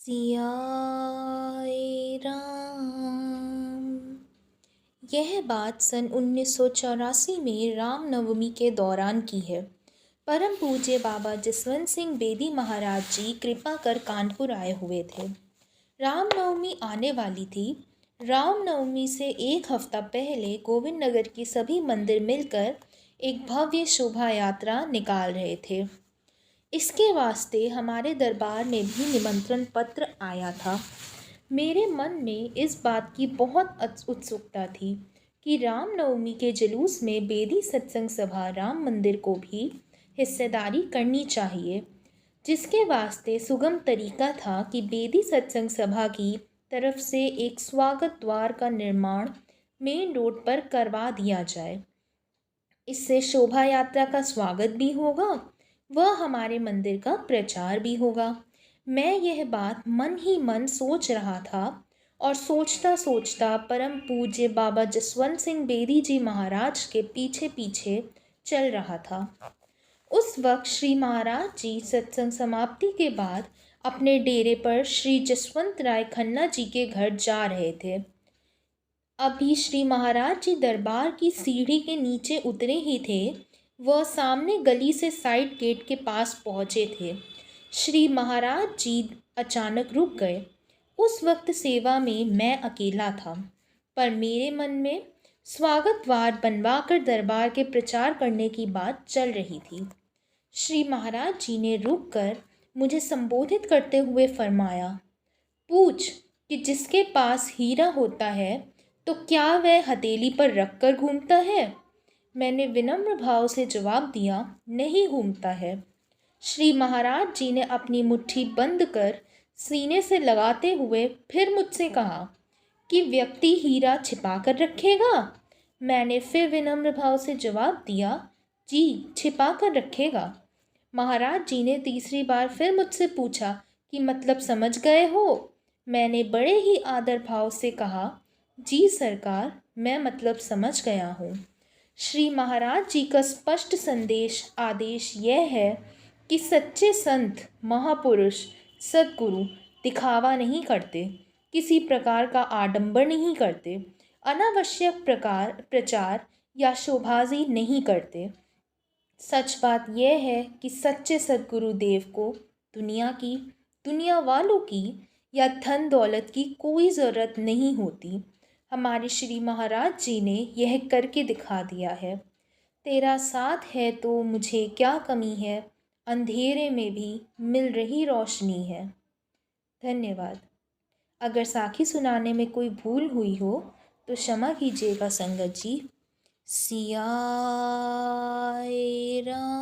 सियाए राम। यह बात सन 1984 में रामनवमी के दौरान की है। परम पूज्य बाबा जसवंत सिंह बेदी महाराज जी कृपा कर कानपुर आए हुए थे। रामनवमी आने वाली थी। रामनवमी से एक हफ्ता पहले गोविंद नगर की सभी मंदिर मिलकर एक भव्य शोभा यात्रा निकाल रहे थे। इसके वास्ते हमारे दरबार में भी निमंत्रण पत्र आया था। मेरे मन में इस बात की बहुत उत्सुकता थी कि रामनवमी के जुलूस में बेदी सत्संग सभा राम मंदिर को भी हिस्सेदारी करनी चाहिए, जिसके वास्ते सुगम तरीका था कि बेदी सत्संग सभा की तरफ से एक स्वागत द्वार का निर्माण मेन रोड पर करवा दिया जाए। इससे शोभा यात्रा का स्वागत भी होगा, वह हमारे मंदिर का प्रचार भी होगा। मैं यह बात मन ही मन सोच रहा था और सोचता सोचता परम पूज्य बाबा जसवंत सिंह बेदी जी महाराज के पीछे पीछे चल रहा था। उस वक्त श्री महाराज जी सत्संग समाप्ति के बाद अपने डेरे पर श्री जसवंत राय खन्ना जी के घर जा रहे थे। अभी श्री महाराज जी दरबार की सीढ़ी के नीचे उतरे ही थे, वह सामने गली से साइड गेट के पास पहुँचे थे। श्री महाराज जी अचानक रुक गए। उस वक्त सेवा में मैं अकेला था, पर मेरे मन में स्वागत द्वार बनवाकर दरबार के प्रचार करने की बात चल रही थी। श्री महाराज जी ने रुककर मुझे संबोधित करते हुए फरमाया, पूछ कि जिसके पास हीरा होता है तो क्या वह हथेली पर रख कर घूमता है? मैंने विनम्र भाव से जवाब दिया, नहीं घूमता है। श्री महाराज जी ने अपनी मुट्ठी बंद कर सीने से लगाते हुए फिर मुझसे कहा कि व्यक्ति हीरा छिपा कर रखेगा? मैंने फिर विनम्र भाव से जवाब दिया, जी छिपा कर रखेगा। महाराज जी ने तीसरी बार फिर मुझसे पूछा कि मतलब समझ गए हो? मैंने बड़े ही आदर भाव से कहा, जी सरकार, मैं मतलब समझ गया हूँ। श्री महाराज जी का स्पष्ट संदेश आदेश यह है कि सच्चे संत महापुरुष सद्गुरु दिखावा नहीं करते, किसी प्रकार का आडंबर नहीं करते, अनावश्यक प्रचार या शोभाजी नहीं करते। सच बात यह है कि सच्चे सद्गुरु देव को दुनिया वालों की या धन दौलत की कोई ज़रूरत नहीं होती। हमारे श्री महाराज जी ने यह करके दिखा दिया है। तेरा साथ है तो मुझे क्या कमी है, अंधेरे में भी मिल रही रोशनी है। धन्यवाद। अगर साखी सुनाने में कोई भूल हुई हो तो क्षमा कीजिएगा संगत जी। सियाए राम।